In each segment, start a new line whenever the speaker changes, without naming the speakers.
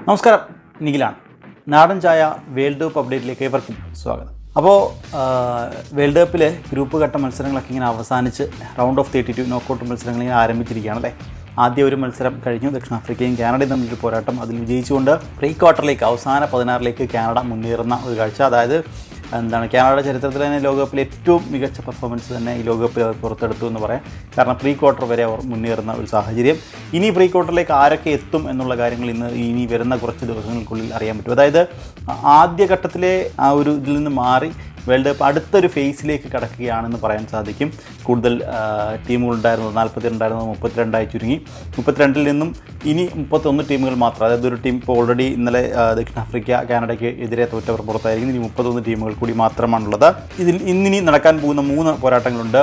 നമസ്കാരം, നിഖിലാണ്. നാടൻ ചായ വേൾഡ് കപ്പ് അപ്ഡേറ്റിലേക്ക് ഏവർക്കും സ്വാഗതം. അപ്പോൾ വേൾഡ് കപ്പിലെ ഗ്രൂപ്പ് ഘട്ട മത്സരങ്ങളൊക്കെ ഇങ്ങനെ അവസാനിച്ച് റൗണ്ട് ഓഫ് 32 നോക്കൗട്ട് മത്സരങ്ങൾ ഇങ്ങനെ ആരംഭിച്ചിരിക്കുകയാണ് അല്ലേ. ആദ്യ ഒരു മത്സരം കഴിഞ്ഞു. ദക്ഷിണാഫ്രിക്കയും കാനഡയും തമ്മിലൊരു പോരാട്ടം. അതിൽ വിജയിച്ചുകൊണ്ട് പ്രീ ക്വാർട്ടറിലേക്ക് അവസാന 16 കാനഡ മുന്നേറുന്ന ഒരു കാഴ്ച. അതായത് കാനഡയുടെ ചരിത്രത്തിൽ തന്നെ ലോകകപ്പിലെ ഏറ്റവും മികച്ച പെർഫോമൻസ് തന്നെ ഈ ലോകകപ്പിൽ അവർ പുറത്തെടുത്തു എന്ന് പറയാം. കാരണം പ്രീ ക്വാർട്ടർ വരെ അവർ മുന്നേറുന്ന ഒരു സാഹചര്യം. ഇനി പ്രീ ക്വാർട്ടറിലേക്ക് ആരൊക്കെ എത്തും എന്നുള്ള കാര്യങ്ങൾ ഇനി വരുന്ന കുറച്ച് ദിവസങ്ങൾക്കുള്ളിൽ അറിയാൻ പറ്റും. അതായത് ആദ്യ ഘട്ടത്തിലെ ആ ഒരു ഇതിൽ നിന്ന് മാറി വേൾഡ് കപ്പ് അടുത്തൊരു ഫേസിലേക്ക് കടക്കുകയാണെന്ന് പറയാൻ സാധിക്കും. കൂടുതൽ ടീമുകളുണ്ടായിരുന്നത് 42 ഉണ്ടായിരുന്നത് 32 ചുരുങ്ങി. 32 നിന്നും ഇനി 31 ടീമുകൾ മാത്രം. അതായത് ഒരു ടീം ഇപ്പോൾ ഓൾറെഡി ഇന്നലെ ദക്ഷിണാഫ്രിക്ക കാനഡയ്ക്ക് എതിരെ തോറ്റവർ പുറത്തായിരിക്കും. ഇനി 31 ടീമുകൾ കൂടി മാത്രമാണുള്ളത്. ഇതിൽ ഇന്നിനി നടക്കാൻ പോകുന്ന 3 പോരാട്ടങ്ങളുണ്ട്.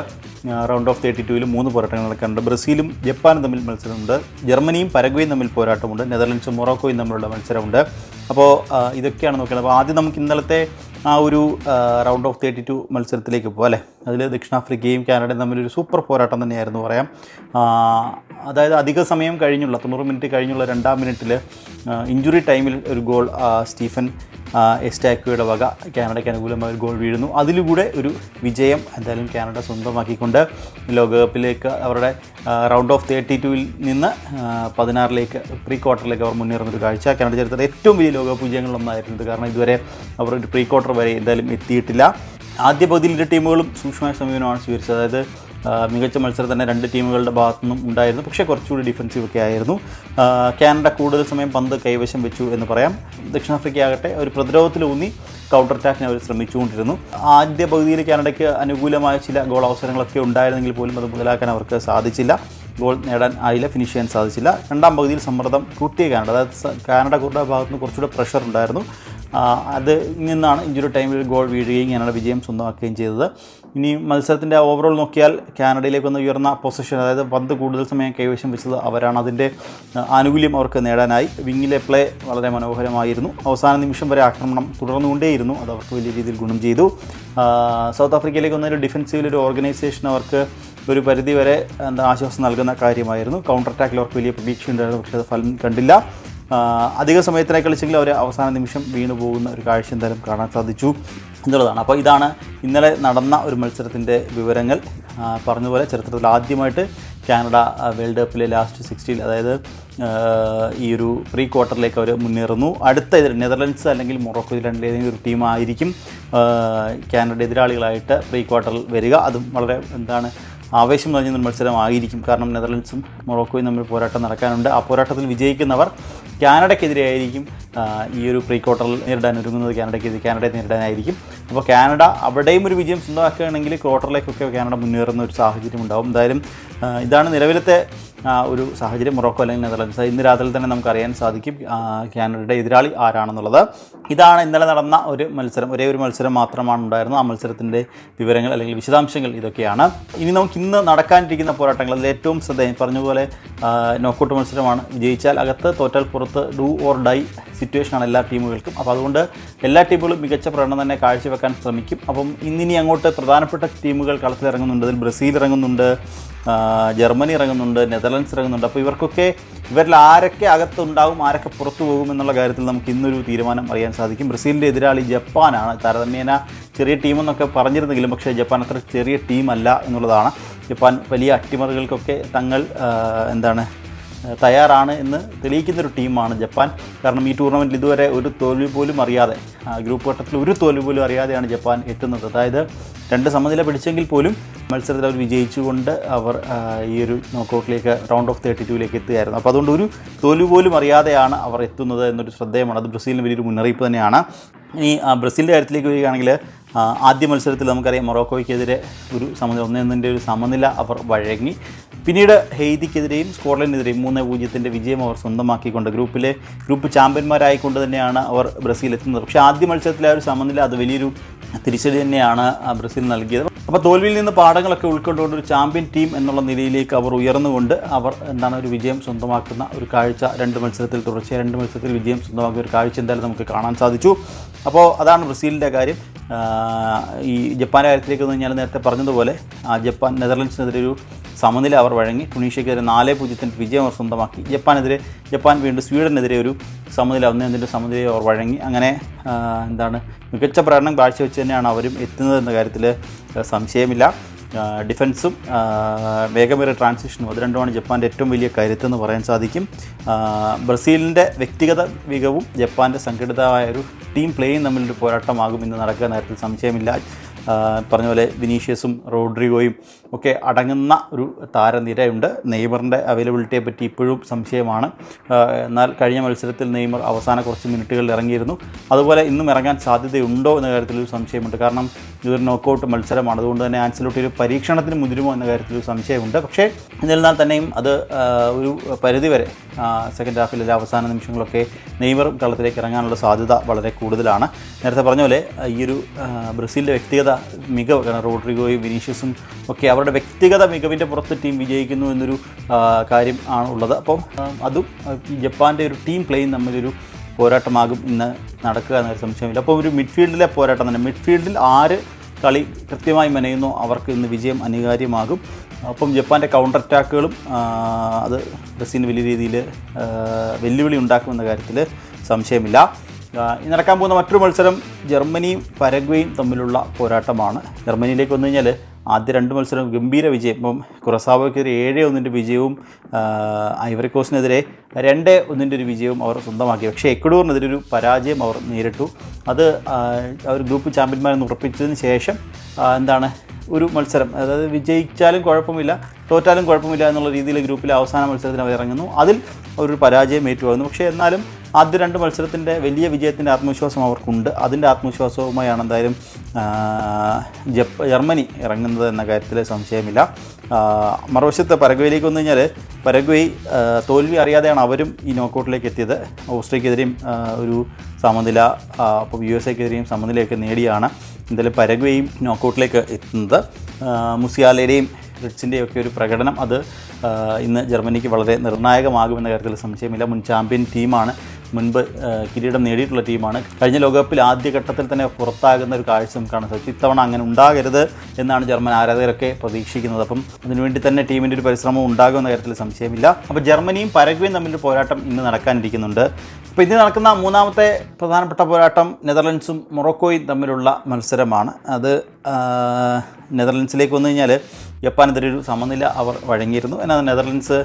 റൗണ്ട് ഓഫ് 32 3 പോരാട്ടങ്ങൾ നടക്കാനുണ്ട്. ബ്രസീലും ജപ്പാനും തമ്മിൽ മത്സരമുണ്ട്. ജർമ്മനിയും പരഗ്വേയും തമ്മിൽ പോരാട്ടമുണ്ട്. നെതർലൻഡ്സും മൊറോക്കോയും തമ്മിലുള്ള മത്സരമുണ്ട്. അപ്പോൾ ഇതൊക്കെയാണ് നോക്കുന്നത്. അപ്പോൾ ആദ്യം നമുക്ക് ഇന്നലത്തെ ആ ഒരു റൗണ്ട് ഓഫ് 32 മത്സരത്തിലേക്ക് പോകാം അല്ലേ. അതിൽ ദക്ഷിണാഫ്രിക്കയും കാനഡയും തമ്മിലൊരു സൂപ്പർ പോരാട്ടം തന്നെയായിരുന്നു പറയാം. അതായത് അധിക സമയം കഴിഞ്ഞുള്ള 90 മിനിറ്റ് കഴിഞ്ഞുള്ള 2-ാം മിനിറ്റിൽ ഇഞ്ചുറി ടൈമിൽ ഒരു ഗോൾ സ്റ്റീഫൻ എസ്റ്റാക്വയുടെ വക കാനഡയ്ക്ക് അനുകൂലമായ ഒരു ഗോൾ വീഴുന്നു. അതിലൂടെ ഒരു വിജയം എന്തായാലും കാനഡ സ്വന്തമാക്കിക്കൊണ്ട് ലോകകപ്പിലേക്ക് അവരുടെ റൗണ്ട് ഓഫ് 32 നിന്ന് 16 പ്രീ ക്വാർട്ടറിലേക്ക് അവർ മുന്നേറുന്നൊരു കാഴ്ച. കാനഡ ചരിത്രത്തിൽ ഏറ്റവും വലിയ ലോകകപ്പ് വിജയങ്ങളിലൊന്നായിരുന്നത്. കാരണം ഇതുവരെ അവർ ഒരു പ്രീ ക്വാർട്ടർ വരെ എന്തായാലും എത്തിയിട്ടില്ല. ആദ്യ പകുതിയിൽ ഇരു ടീമുകളും സൂക്ഷ്മമായ സമീപനമാണ് സ്വീകരിച്ചത്. അതായത് മികച്ച മത്സരം തന്നെ 2 ടീമുകളുടെ ഭാഗത്തു നിന്നും ഉണ്ടായിരുന്നു. പക്ഷേ കുറച്ചുകൂടി ഡിഫൻസീവ് ഒക്കെ ആയിരുന്നു. കാനഡ കൂടുതൽ സമയം പന്ത് കൈവശം വെച്ചു എന്ന് പറയാം. ദക്ഷിണാഫ്രിക്ക ആകട്ടെ ഒരു പ്രതിരോധത്തിലൂന്നി കൗണ്ടർ അറ്റാക്കിന് അവർ ശ്രമിച്ചുകൊണ്ടിരുന്നു. ആദ്യ പകുതിയിൽ കാനഡയ്ക്ക് അനുകൂലമായ ചില ഗോൾ അവസരങ്ങളൊക്കെ ഉണ്ടായിരുന്നെങ്കിൽ പോലും അത് മുതലാക്കാൻ അവർക്ക് സാധിച്ചില്ല. ഗോൾ നേടാൻ ആയില്ല, ഫിനിഷ് ചെയ്യാൻ സാധിച്ചില്ല. 2-ാം പകുതിയിൽ സമ്മർദ്ദം കൂട്ടിയ കാനഡ, അതായത് കാനഡയുടെ ഭാഗത്തുനിന്ന് കുറച്ചുകൂടെ പ്രഷർ ഉണ്ടായിരുന്നു. അത് നിന്നാണ് ഇഞ്ചുറി ടൈമിൽ ഗോൾ വീഴുകയും കാനഡ വിജയം സ്വന്തമാക്കുകയും ചെയ്തത്. ഇനി മത്സരത്തിൻ്റെ ഓവറോൾ നോക്കിയാൽ കാനഡയിലേക്ക് വന്ന് ഉയർന്ന പൊസിഷൻ, അതായത് പന്ത് കൂടുതൽ സമയം കൈവശം വെച്ചത് അവരാണ്. അതിൻ്റെ ആനുകൂല്യം അവർക്ക് നേടാനായി. വിങ്ങിലെ പ്ലേ വളരെ മനോഹരമായിരുന്നു. അവസാന നിമിഷം വരെ ആക്രമണം തുടർന്നുകൊണ്ടേയിരുന്നു. അത് അവർക്ക് വലിയ രീതിയിൽ ഗുണം ചെയ്തു. സൗത്ത് ആഫ്രിക്കയിലേക്ക് വന്നൊരു ഡിഫൻസീവിലൊരു ഓർഗനൈസേഷൻ അവർക്ക് ഒരു പരിധി വരെ ആശ്വാസം നൽകുന്ന കാര്യമായിരുന്നു. കൗണ്ടർ അറ്റാക്കിൽ അവർക്ക് വലിയ പ്രതീക്ഷയുണ്ടായിരുന്നു. പക്ഷേ അത് ഫലം കണ്ടില്ല. അധിക സമയത്തിനായി കളിച്ചെങ്കിൽ അവർ അവസാന നിമിഷം വീണു പോകുന്ന ഒരു കാഴ്ച എന്തായാലും കാണാൻ സാധിച്ചു എന്നുള്ളതാണ്. അപ്പോൾ ഇതാണ് ഇന്നലെ നടന്ന ഒരു മത്സരത്തിൻ്റെ വിവരങ്ങൾ. പറഞ്ഞതുപോലെ ചരിത്രത്തിൽ ആദ്യമായിട്ട് കാനഡ വേൾഡ് കപ്പിലെ ലാസ്റ്റ് 16 അതായത് ഈ ഒരു പ്രീ ക്വാർട്ടറിലേക്ക് അവർ മുന്നേറുന്നു. അടുത്ത നെതർലൻഡ്സ് അല്ലെങ്കിൽ മൊറോക്കോ രണ്ടിലേതെങ്കിലും ഒരു ടീമായിരിക്കും കാനഡയുടെ എതിരാളികളായിട്ട് പ്രീ ക്വാർട്ടറിൽ വരിക. അതും വളരെ ആവേശം നിറഞ്ഞ മത്സരമായിരിക്കും. കാരണം നെതർലൻഡ്സും മൊറോക്കോയും തമ്മിൽ പോരാട്ടം നടക്കാനുണ്ട്. ആ പോരാട്ടത്തിൽ വിജയിക്കുന്നവർ കാനഡയ്ക്കെതിരെയായിരിക്കും ഈ ഒരു പ്രീ ക്വാർട്ടറിൽ നേരിടാൻ ഒരുങ്ങുന്നത്. കാനഡയെ നേരിടാനായിരിക്കും. അപ്പോൾ കാനഡ അവിടെയും ഒരു വിജയം സ്വന്തമാക്കുകയാണെങ്കിൽ ക്വാർട്ടറിലേക്കൊക്കെ കാനഡ മുന്നേറുന്ന ഒരു സാഹചര്യം ഉണ്ടാകും. എന്തായാലും ഇതാണ് നിലവിലത്തെ ഒരു സാഹചര്യം. മൊറോക്കോ അല്ലെങ്കിൽ നെതർലൻഡ്സ് ഇന്ന് രാത്രി തന്നെ നമുക്കറിയാൻ സാധിക്കും കാനഡയുടെ എതിരാളി ആരാണെന്നുള്ളത്. ഇതാണ് ഇന്നലെ നടന്ന ഒരു മത്സരം. ഒരേ ഒരു മത്സരം മാത്രമാണ് ഉണ്ടായിരുന്നത്. ആ മത്സരത്തിൻ്റെ വിവരങ്ങൾ അല്ലെങ്കിൽ വിശദാംശങ്ങൾ ഇതൊക്കെയാണ്. ഇനി നമുക്ക് ഇന്ന് നടക്കാനിരിക്കുന്ന പോരാട്ടങ്ങൾ അതിൽ ഏറ്റവും ശ്രദ്ധേയം പറഞ്ഞതുപോലെ നോക്കൗട്ട് മത്സരമാണ്. വിജയിച്ചാൽ അകത്ത്, തോറ്റാൽ പുറത്ത്, ഡു ഓർ ഡൈ സിറ്റുവേഷനാണ് എല്ലാ ടീമുകൾക്കും. അപ്പോൾ അതുകൊണ്ട് എല്ലാ ടീമുകളും മികച്ച പ്രകടനം തന്നെ കാഴ്ചവെക്കാൻ ശ്രമിക്കും. അപ്പം ഇന്നിനി അങ്ങോട്ട് പ്രധാനപ്പെട്ട ടീമുകൾ കളത്തിലിറങ്ങുന്നുണ്ട്. അതിൽ ബ്രസീൽ ഇറങ്ങുന്നുണ്ട്, ജർമ്മനി ഇറങ്ങുന്നുണ്ട്, നെതർലൻഡ്സ് ഇറങ്ങുന്നുണ്ട്. അപ്പോൾ ഇവരിൽ ആരൊക്കെ അകത്തുണ്ടാവും, ആരൊക്കെ പുറത്തു പോകും എന്നുള്ള കാര്യത്തിൽ നമുക്ക് ഇന്നൊരു തീരുമാനം അറിയാൻ സാധിക്കും. ബ്രസീലിൻ്റെ എതിരാളി ജപ്പാനാണ്. താരതമ്യേന ചെറിയ ടീമെന്നൊക്കെ പറഞ്ഞിരുന്നെങ്കിലും പക്ഷേ ജപ്പാൻ അത്ര ചെറിയ ടീമല്ല എന്നുള്ളതാണ്. ജപ്പാൻ വലിയ അട്ടിമറികൾക്കൊക്കെ തങ്ങൾ തയ്യാറാണ് എന്ന് തെളിയിക്കുന്നൊരു ടീമാണ് ജപ്പാൻ. കാരണം ഈ ടൂർണമെൻറ്റിൽ ഇതുവരെ ഒരു തോൽവി പോലും അറിയാതെ, ഗ്രൂപ്പ് ഘട്ടത്തിൽ ഒരു തോൽവി പോലും അറിയാതെയാണ് ജപ്പാൻ എത്തുന്നത്. അതായത് 2 സമനില പിടിച്ചെങ്കിൽ പോലും മത്സരത്തിൽ അവർ വിജയിച്ചുകൊണ്ട് അവർ ഈ ഒരു നോക്കൗട്ടിലേക്ക് റൗണ്ട് ഓഫ് 32 എത്തുകയായിരുന്നു. അപ്പോൾ അതുകൊണ്ട് ഒരു തോൽവി പോലും അറിയാതെയാണ് അവർ എത്തുന്നത് എന്നൊരു ശ്രദ്ധേയമാണ്. അത് ബ്രസീലിന് വലിയൊരു മുന്നറിയിപ്പ് തന്നെയാണ്. ഇനി ബ്രസീലിൻ്റെ കാര്യത്തിലേക്ക് വരികയാണെങ്കിൽ ആദ്യ മത്സരത്തിൽ നമുക്കറിയാം മൊറോക്കോയ്ക്കെതിരെ ഒരു 1-1 ഒരു സമനില അവർ വഴങ്ങി. പിന്നീട് ഹെയ്തിക്കെതിരെയും സ്കോട്ട്ലൻഡിനെതിരെയും 3-0 വിജയം അവർ സ്വന്തമാക്കിക്കൊണ്ട് ഗ്രൂപ്പ് ചാമ്പ്യന്മാരായിക്കൊണ്ട് തന്നെയാണ് അവർ ബ്രസീൽ എത്തുന്നത്. പക്ഷേ ആദ്യ മത്സരത്തിലെ ഒരു സമനില അത് വലിയൊരു തിരിച്ചടി തന്നെയാണ് ബ്രസീൽ നൽകിയത്. അപ്പോൾ തോൽവിയിൽ നിന്ന് പാഠങ്ങളൊക്കെ ഉൾക്കൊണ്ടുകൊണ്ട് ഒരു ചാമ്പ്യൻ ടീം എന്നുള്ള നിലയിലേക്ക് അവർ ഉയർന്നുകൊണ്ട് അവർ ഒരു വിജയം സ്വന്തമാക്കുന്ന ഒരു കാഴ്ച 2 മത്സരത്തിൽ തുടർച്ചയായ 2 മത്സരത്തിൽ വിജയം സ്വന്തമാക്കിയ ഒരു കാഴ്ച എന്തായാലും നമുക്ക് കാണാൻ സാധിച്ചു. അപ്പോൾ അതാണ് ബ്രസീലിൻ്റെ കാര്യം. ഈ ജപ്പാൻ്റെ കാര്യത്തിലേക്ക് ഞാൻ നേരത്തെ പറഞ്ഞതുപോലെ ജപ്പാൻ നെതർലൻഡ്സിനെതിരെ ഒരു സമനില അവർ വഴങ്ങി. ടുണീഷ്യക്കെതിരെ 4-0 വിജയം അവർ സ്വന്തമാക്കി. ജപ്പാൻ വീണ്ടും സ്വീഡനെതിരെ ഒരു സമനില 1-1 സമനിലയെ അവർ വഴങ്ങി. അങ്ങനെ മികച്ച പ്രകടനം കാഴ്ചവെച്ച് തന്നെയാണ് അവരും എത്തുന്നത് എന്ന കാര്യത്തിൽ സംശയമില്ല. ഡിഫൻസും വേഗമേറിയ ട്രാൻസിഷനും അത് രണ്ടുമാണ് ജപ്പാൻ്റെ ഏറ്റവും വലിയ കരുത്തെന്ന് പറയാൻ സാധിക്കും. ബ്രസീലിൻ്റെ വ്യക്തിഗത മികവും ജപ്പാൻ്റെ സംഘടിതമായ ഒരു ടീം പ്ലേയും തമ്മിലൊരു പോരാട്ടമാകും ഇന്ന് നടക്കുക കാര്യത്തിൽ സംശയമില്ല. പറഞ്ഞ പോലെ വിനീഷ്യസും റോഡ്രിഗോയും ഒക്കെ അടങ്ങുന്ന ഒരു താരനിരയുണ്ട്. നെയ്മറിൻ്റെ അവൈലബിലിറ്റിയെ പറ്റി ഇപ്പോഴും സംശയമാണ്. എന്നാൽ കഴിഞ്ഞ മത്സരത്തിൽ നെയ്മർ അവസാന കുറച്ച് മിനിറ്റുകളിൽ ഇറങ്ങിയിരുന്നു. അതുപോലെ ഇന്നും ഇറങ്ങാൻ സാധ്യതയുണ്ടോ എന്ന കാര്യത്തിലൊരു സംശയമുണ്ട്. കാരണം ഇതൊരു നോക്കൗട്ട് മത്സരമാണ്. അതുകൊണ്ട് തന്നെ ആൻസലോട്ടി ഒരു പരീക്ഷണത്തിന് മുതിരുമോ എന്ന കാര്യത്തിലൊരു സംശയമുണ്ട്. പക്ഷേ എന്നിരുന്നാൽ തന്നെയും അത് ഒരു പരിധിവരെ സെക്കൻഡ് ഹാഫിലെ അവസാന നിമിഷങ്ങളൊക്കെ നെയ്മറും കളത്തിലേക്ക് ഇറങ്ങാനുള്ള സാധ്യത വളരെ കൂടുതലാണ്. നേരത്തെ പറഞ്ഞ പോലെ ഈ ഒരു ബ്രസീലിൻ്റെ വ്യക്തിഗത മികവ്, കാരണം റോഡ്രിഗോയും വിനീഷ്യസും ഒക്കെ അവരുടെ വ്യക്തിഗത മികവിൻ്റെ പുറത്ത് ടീം വിജയിക്കുന്നു എന്നൊരു കാര്യം ആണ് ഉള്ളത്. അപ്പം അതും ജപ്പാൻ്റെ ഒരു ടീം പ്ലേയും തമ്മിലൊരു പോരാട്ടമാകും ഇന്ന് നടക്കുക എന്നൊരു സംശയമില്ല. അപ്പോൾ ഒരു മിഡ്ഫീൽഡിലെ പോരാട്ടം തന്നെ. മിഡ്ഫീൽഡിൽ ആര് കളി കൃത്യമായി മെനയുന്നോ അവർക്ക് ഇന്ന് വിജയം അനിവാര്യമാകും. അപ്പം ജപ്പാൻ്റെ കൗണ്ടർ അറ്റാക്കുകളും അത് ബ്രസീലിന് വലിയ രീതിയിൽ വെല്ലുവിളി ഉണ്ടാക്കുമെന്ന കാര്യത്തിൽ സംശയമില്ല. ഇനി നടക്കാൻ പോകുന്ന മറ്റൊരു മത്സരം ജർമ്മനിയും പരഗ്വേയും തമ്മിലുള്ള പോരാട്ടമാണ്. ജർമ്മനിയിലേക്ക് വന്നു കഴിഞ്ഞാൽ ആദ്യ 2 മത്സരം ഗംഭീര വിജയം. ഇപ്പം കുറസാവോയ്ക്കെതിരെ 7-1 വിജയവും ഐവറി കോസ്റ്റിനെതിരെ 2-1 ഒരു വിജയവും അവർ സ്വന്തമാക്കി. പക്ഷേ എക്വഡോറിനെതിരെ ഒരു പരാജയം അവർ നേരിട്ടു. അത് അവർ ഗ്രൂപ്പ് ചാമ്പ്യന്മാരെന്ന് ഉറപ്പിച്ചതിന് ശേഷം ഒരു മത്സരം, അതായത് വിജയിച്ചാലും കുഴപ്പമില്ല തോറ്റാലും കുഴപ്പമില്ല എന്നുള്ള രീതിയിൽ ഗ്രൂപ്പിലെ അവസാന മത്സരത്തിന് അവർ ഇറങ്ങുന്നു. അതിൽ ഒരു പരാജയം ഏറ്റുവാങ്ങുന്നു. പക്ഷേ എന്നാലും ആദ്യ 2 മത്സരത്തിൻ്റെ വലിയ വിജയത്തിൻ്റെ ആത്മവിശ്വാസം അവർക്കുണ്ട്. അതിൻ്റെ ആത്മവിശ്വാസവുമായാണ് എന്തായാലും ജർമ്മനി ഇറങ്ങുന്നത് എന്ന കാര്യത്തിൽ സംശയമില്ല. മറുവശത്ത് പരഗ്വേയിലേക്ക് വന്നു കഴിഞ്ഞാൽ പരഗ്വേ തോൽവി അറിയാതെയാണ് അവരും ഈ നോക്കൗട്ടിലേക്ക് എത്തിയത്. ഓസ്ട്രേലിയക്കെതിരെയും ഒരു സമനില, അപ്പോൾ USA-ക്കെതിരെയും സമനിലയൊക്കെ നേടിയാണ് എന്തായാലും പരഗ്വേയും നോക്കൗട്ടിലേക്ക് എത്തുന്നത്. മുസിയാലയുടെയും റിഡ്സിൻ്റെയും ഒക്കെ ഒരു പ്രകടനം അത് ഇന്ന് ജർമ്മനിക്ക് വളരെ നിർണായകമാകുമെന്ന കാര്യത്തിൽ സംശയമില്ല. മുൻ ചാമ്പ്യൻ ടീമാണ്, മുൻപ് കിരീടം നേടിയിട്ടുള്ള ടീമാണ്. കഴിഞ്ഞ ലോകകപ്പിൽ ആദ്യഘട്ടത്തിൽ തന്നെ പുറത്താകുന്ന ഒരു കാഴ്ച നമുക്ക് കാണാൻ സാധിച്ചു. ഇത്തവണ അങ്ങനെ ഉണ്ടാകരുത് എന്നാണ് ജർമ്മൻ ആരാധകരൊക്കെ പ്രതീക്ഷിക്കുന്നത്. അപ്പം അതിനുവേണ്ടി തന്നെ ടീമിൻ്റെ ഒരു പരിശ്രമം ഉണ്ടാകുമെന്ന കാര്യത്തിൽ സംശയമില്ല. അപ്പോൾ ജർമ്മനിയും പരഗ്വേയും തമ്മിലൊരു പോരാട്ടം ഇന്ന് നടക്കാനിരിക്കുന്നുണ്ട്. അപ്പോൾ ഇന്ന് നടക്കുന്ന മൂന്നാമത്തെ പ്രധാനപ്പെട്ട പോരാട്ടം നെതർലൻഡ്സും മൊറോക്കോയും തമ്മിലുള്ള മത്സരമാണ്. അത് നെതർലൻഡ്സിലേക്ക് വന്നു കഴിഞ്ഞാൽ ജപ്പാനെതിരെ ഒരു സമനില അവർ വഴങ്ങിയിരുന്നു. എന്നാൽ നെതർലൻഡ്സ്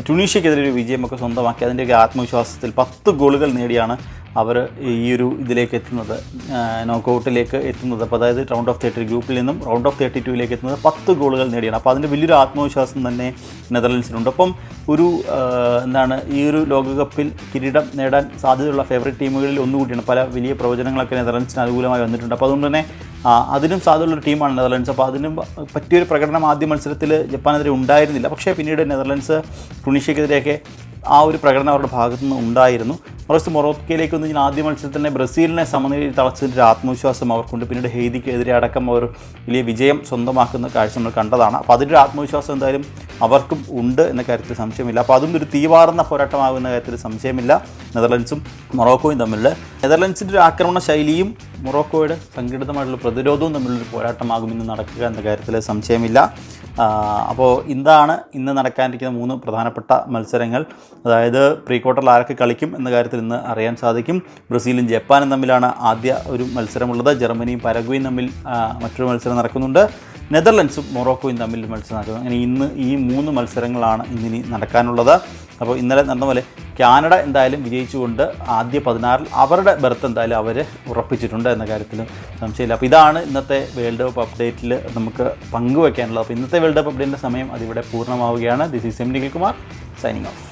ട്യൂണീഷ്യക്കെതിരെ ഒരു വിജയമൊക്കെ സ്വന്തമാക്കി. അതിൻ്റെയൊക്കെ ആത്മവിശ്വാസത്തിൽ 10 ഗോളുകൾ നേടിയാണ് അവർ ഈ ഒരു ഇതിലേക്ക് എത്തുന്നത്, നോക്കൗട്ടിലേക്ക് എത്തുന്നത്. അപ്പോൾ അതായത് റൗണ്ട് ഓഫ് 32 ഗ്രൂപ്പിൽ നിന്നും റൗണ്ട് ഓഫ് 32ലേക്ക് എത്തുന്നത് 10 ഗോളുകൾ നേടിയാണ്. അപ്പോൾ അതിൻ്റെ വലിയൊരു ആത്മവിശ്വാസം തന്നെ നെതർലൻഡ്സിനുണ്ട്. അപ്പം ഒരു ഈ ഒരു ലോകകപ്പിൽ കിരീടം നേടാൻ സാധ്യതയുള്ള ഫേവറേറ്റ് ടീമുകളിൽ ഒന്നുകൂടിയാണ്. പല വലിയ പ്രവചനങ്ങളൊക്കെ നെതർലൻഡ്സിന് അനുകൂലമായി വന്നിട്ടുണ്ട്. അപ്പോൾ അതുകൊണ്ട് തന്നെ അതിനും സാധ്യതയുള്ളൊരു ടീമാണ് നെതർലൻഡ്സ്. അപ്പോൾ അതിനും പറ്റിയൊരു പ്രകടനം ആദ്യ മത്സരത്തിൽ ജപ്പാനെതിരെ ഉണ്ടായിരുന്നില്ല. പക്ഷേ പിന്നീട് നെതർലൻഡ്സ് ട്യൂണീഷ്യക്കെതിരെയൊക്കെ ആ ഒരു പ്രകടനം അവരുടെ ഭാഗത്തു നിന്ന് ഉണ്ടായിരുന്നു. മറിച്ച് മൊറോക്കോയിലേക്ക് വന്നു കഴിഞ്ഞാൽ ആദ്യ മത്സരത്തിൽ തന്നെ ബ്രസീലിനെ സമനിലയിൽ തളച്ചതിൻ്റെ ഒരു ആത്മവിശ്വാസം അവർക്കുണ്ട്. പിന്നീട് ഹെയ്തിക്കെതിരെ അടക്കം അവർ വലിയ വിജയം സ്വന്തമാക്കുന്ന കാഴ്ച നമ്മൾ കണ്ടതാണ്. അപ്പോൾ അതിൻ്റെ ഒരു ആത്മവിശ്വാസം എന്തായാലും അവർക്കും ഉണ്ട് എന്ന കാര്യത്തിൽ സംശയമില്ല. അപ്പോൾ അതും ഒരു തീവാർന്ന പോരാട്ടമാകുന്ന കാര്യത്തിൽ സംശയമില്ല. നെതർലൻഡ്സും മൊറോക്കോയും തമ്മിൽ നെതർലൻഡ്സിൻ്റെ ഒരു ആക്രമണ ശൈലിയും മൊറോക്കോയുടെ സംഘടിതമായിട്ടുള്ള പ്രതിരോധവും തമ്മിലൊരു പോരാട്ടമാകും ഇന്ന് നടക്കുക എന്ന കാര്യത്തിൽ സംശയമില്ല. അപ്പോൾ ഇന്ന് നടക്കാനിരിക്കുന്ന 3 പ്രധാനപ്പെട്ട മത്സരങ്ങൾ. അതായത് പ്രീ ക്വാർട്ടറിൽ ആരൊക്കെ കളിക്കും എന്ന കാര്യത്തിൽ ഇന്ന് അറിയാൻ സാധിക്കും. ബ്രസീലും ജപ്പാനും തമ്മിലാണ് ആദ്യ ഒരു മത്സരമുള്ളത്. ജർമ്മനിയും പരഗ്വേയും തമ്മിൽ മറ്റൊരു മത്സരം നടക്കുന്നുണ്ട്. നെതർലൻഡ്സും മൊറോക്കോയും തമ്മിൽ മത്സരം നടക്കുന്നത്. അങ്ങനെ ഇന്ന് ഈ 3 മത്സരങ്ങളാണ് ഇന്നിനി നടക്കാനുള്ളത്. അപ്പോൾ ഇന്നലെ നടന്ന പോലെ കാനഡ എന്തായാലും വിജയിച്ചുകൊണ്ട് ആദ്യ 16 അവരുടെ ബെർത്ത് എന്തായാലും അവർ ഉറപ്പിച്ചിട്ടുണ്ട് എന്ന കാര്യത്തിലും സംശയമില്ല. അപ്പോൾ ഇതാണ് ഇന്നത്തെ വേൾഡ് കപ്പ് അപ്ഡേറ്റിൽ നമുക്ക് പങ്കുവയ്ക്കാനുള്ളത്. അപ്പോൾ ഇന്നത്തെ വേൾഡ് കപ്പ് അപ്ഡേറ്റിൻ്റെ സമയം അതിവിടെ പൂർണ്ണമാവുകയാണ്. This is M Nikhil Kumar signing of.